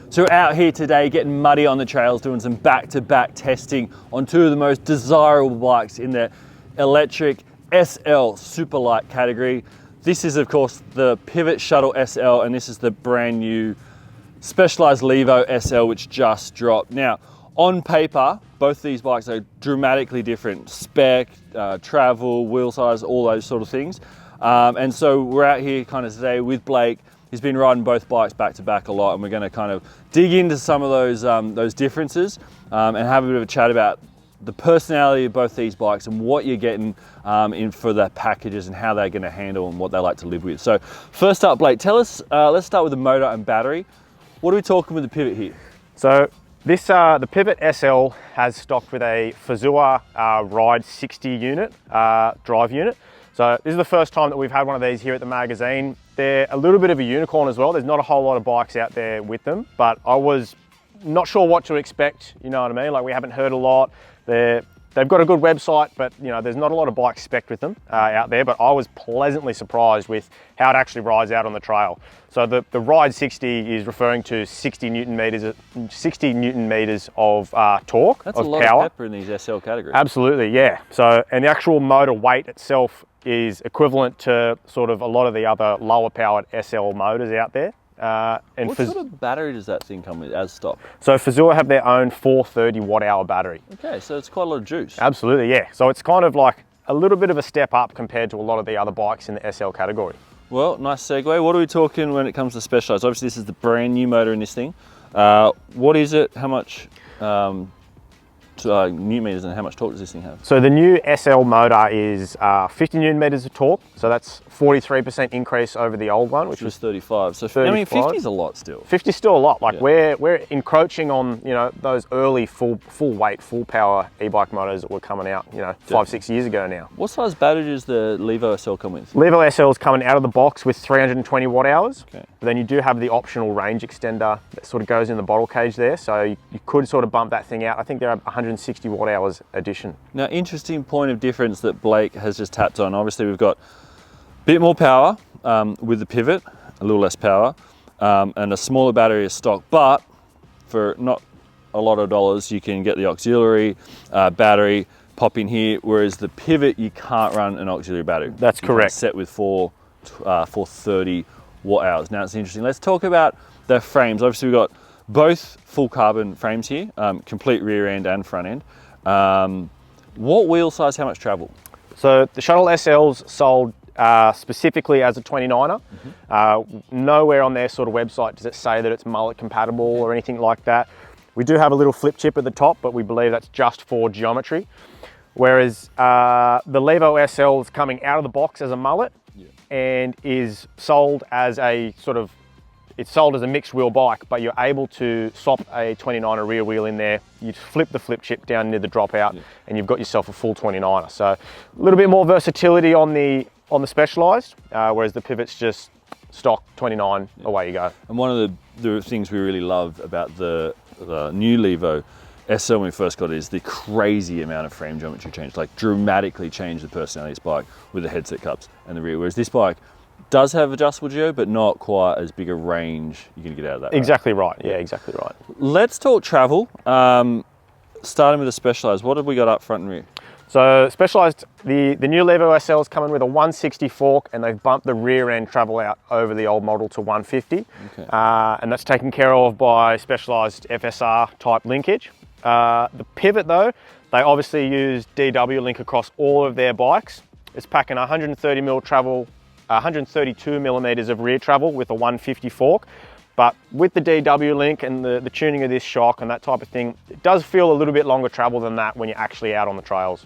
So we're out here today getting muddy on the trails, doing some back-to-back testing on two of the most desirable bikes in the electric SL superlight category. This is of course the Pivot Shuttle SL, and this is the brand new Specialized Levo SL, which just dropped. Now, on paper, both these bikes are dramatically different. Spec, travel, wheel size, all those sort of things. And so we're out here kind of today with Blake. He's been riding both bikes back to back a lot, and we're going to kind of dig into some of those differences and have a bit of a chat about the personality of both these bikes and what you're getting in for the packages and how they're going to handle and what they like to live with. So first up, Blake, tell us, let's start with the motor and battery. What are we talking with the Pivot here? So this, the Pivot SL has stocked with a Fazua Ride 60 unit, drive unit. So this is the first time that we've had one of these here at the magazine. They're a little bit of a unicorn as well. There's not a whole lot of bikes out there with them, but I was not sure what to expect, you know what I mean? Like, we haven't heard a lot. They've got a good website, but you know, there's not a lot of bikes spec'd with them out there, but I was pleasantly surprised with how it actually rides out on the trail. So the Ride 60 is referring to 60 Newton meters of torque. That's of a lot power. of pepper in these SL categories. Absolutely, yeah. So, and the actual motor weight itself is equivalent to sort of a lot of the other lower powered SL motors out there. And what sort of battery does that thing come with as stock? So Fazua have their own 430 watt hour battery. Okay, so it's quite a lot of juice. Absolutely, yeah. So it's kind of like a little bit of a step up compared to a lot of the other bikes in the SL category. Well, nice segue. What are we talking when it comes to Specialized? Obviously this is the brand new motor in this thing. What is it? How much Newton meters and how much torque does this thing have? So the new SL motor is 50 Newton meters of torque. So that's 43% increase over the old one, which was 35. So 35. I mean, 50 is a lot still. 50 is still a lot. Like, yeah. we're encroaching on, you know, those early full weight, full power e-bike motors that were coming out, you know, 5-6 years ago now. What size battery does the Levo SL come with? Levo SL is coming out of the box with 320 watt hours. Okay. But then you do have the optional range extender that sort of goes in the bottle cage there. So you could sort of bump that thing out. I think they're 160 watt hours addition. Now, interesting point of difference that Blake has just tapped on. Obviously we've got a bit more power with the Pivot, a little less power, and a smaller battery is stock, but for not a lot of dollars you can get the auxiliary battery pop in here, whereas the Pivot you can't run an auxiliary battery. That's correct. Set with 430 watt hours. Now it's interesting. Let's talk about the frames. Obviously we've got both full carbon frames here, complete rear end and front end. What wheel size, how much travel? So the Shuttle SL's sold specifically as a 29er. Nowhere on their sort of website does it say that it's mullet compatible or anything like that. We do have a little flip chip at the top, but we believe that's just for geometry. Whereas the Levo SL is coming out of the box as a mullet and is sold as a sort of, it's sold as a mixed wheel bike, but you're able to swap a 29er rear wheel in there. You flip the flip chip down near the dropout and you've got yourself a full 29er. So a little bit more versatility on the Specialized, whereas the Pivot's just stock 29, away you go. And one of the things we really love about the new Levo SL when we first got it is the crazy amount of frame geometry change, like dramatically changed the personality of this bike with the headset cups and the rear, whereas this bike does have adjustable geo, but not quite as big a range you're gonna get out of that. Exactly right, yeah, exactly right. Let's talk travel. Starting with the Specialized, what have we got up front and rear? So Specialized, the new Levo SL is coming with a 160 fork, and they've bumped the rear end travel out over the old model to 150. Okay. And that's taken care of by Specialized FSR type linkage. The Pivot though, they obviously use DW link across all of their bikes. It's packing 130 mil travel, 132 millimeters of rear travel with a 150 fork. But with the DW link and the tuning of this shock and that type of thing, it does feel a little bit longer travel than that when you're actually out on the trails.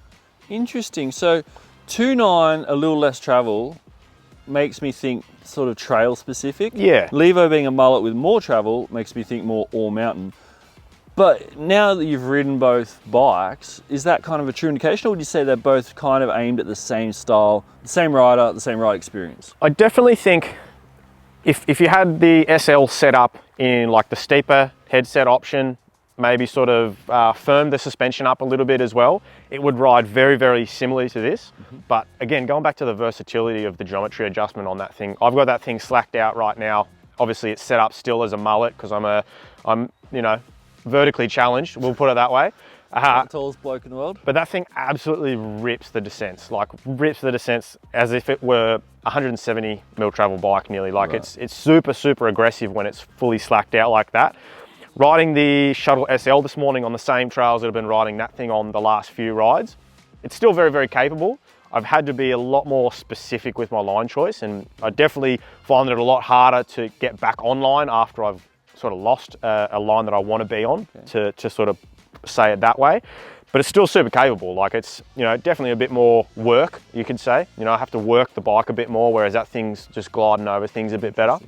Interesting. So 2.9, a little less travel, makes me think sort of trail specific. Yeah. Levo being a mullet with more travel makes me think more all mountain. But now that you've ridden both bikes, is that kind of a true indication, or would you say they're both kind of aimed at the same style, the same rider, the same ride experience? I definitely think if you had the SL set up in like the steeper headset option, maybe sort of firm the suspension up a little bit as well, it would ride very, very similarly to this. But again, going back to the versatility of the geometry adjustment on that thing, I've got that thing slacked out right now obviously it's set up still as a mullet because I'm you know, vertically challenged, we'll put it that way. The tallest bloke in the world. But that thing absolutely rips the descents, like rips the descents as if it were a 170 mil travel bike nearly. Like right. it's super, super aggressive when it's fully slacked out like that. Riding the Shuttle SL this morning on the same trails that I've been riding that thing on the last few rides, it's still very, very capable. I've had to be a lot more specific with my line choice, and I definitely find it a lot harder to get back online after I've sort of lost a line that I want to be on, okay, to sort of say it that way. But it's still super capable. Like it's, you know, definitely a bit more work, you could say. You know, I have to work the bike a bit more, whereas that thing's just gliding over things a bit better.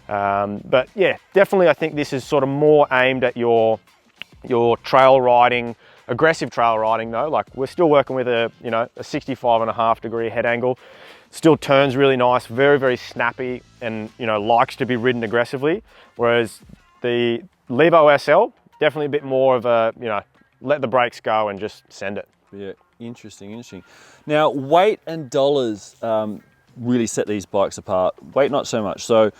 But yeah, definitely I think this is sort of more aimed at your trail riding, aggressive trail riding though. Like we're still working with a 65.5 degree head angle. Still turns really nice, very, very snappy, and you know, likes to be ridden aggressively. Whereas the Levo SL, definitely a bit more of a, you know, let the brakes go and just send it. Yeah, interesting. Now, weight and dollars really set these bikes apart. Weight, not so much. So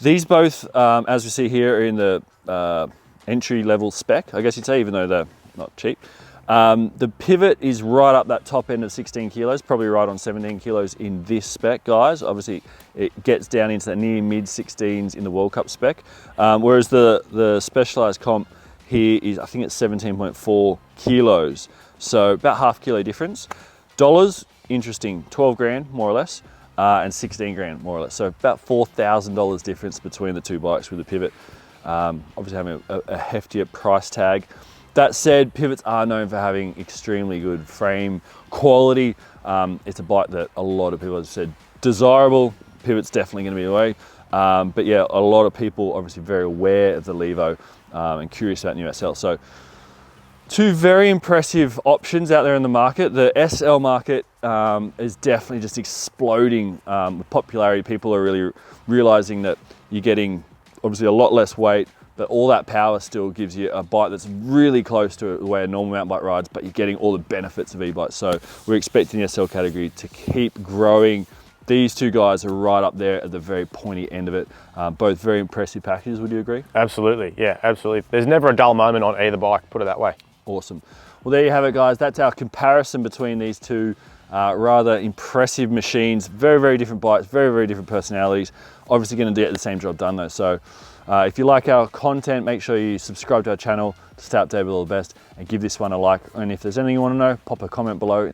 these both, as we see here, are in the entry level spec, I guess you'd say, even though they're not cheap. The Pivot is right up that top end of 16 kilos, probably right on 17 kilos in this spec, guys. Obviously, it gets down into the near mid 16s in the World Cup spec. Whereas the Specialized comp here is, I think it's 17.4 kilos. So about half kilo difference. Dollars, interesting, 12 grand, more or less, and 16 grand, more or less. So about $4,000 difference between the two bikes with the Pivot. Obviously having a heftier price tag. That said, Pivots are known for having extremely good frame quality. It's a bike that a lot of people have said desirable. Pivot's definitely going to be the way. But yeah, a lot of people obviously very aware of the Levo and curious about new SL. So two very impressive options out there in the market. The SL market is definitely just exploding with popularity. People are really realizing that you're getting obviously a lot less weight, but all that power still gives you a bike that's really close to the way a normal mountain bike rides, but you're getting all the benefits of e-bikes. So we're expecting the SL category to keep growing. These two guys are right up there at the very pointy end of it. Both very impressive packages, would you agree? Absolutely, yeah, absolutely. There's never a dull moment on either bike, put it that way. Awesome. Well, there you have it, guys. That's our comparison between these two rather impressive machines. Very, very different bikes, very, very different personalities. Obviously going to get the same job done though. So if you like our content, make sure you subscribe to our channel to stay updated with all the best and give this one a like. And if there's anything you want to know, pop a comment below.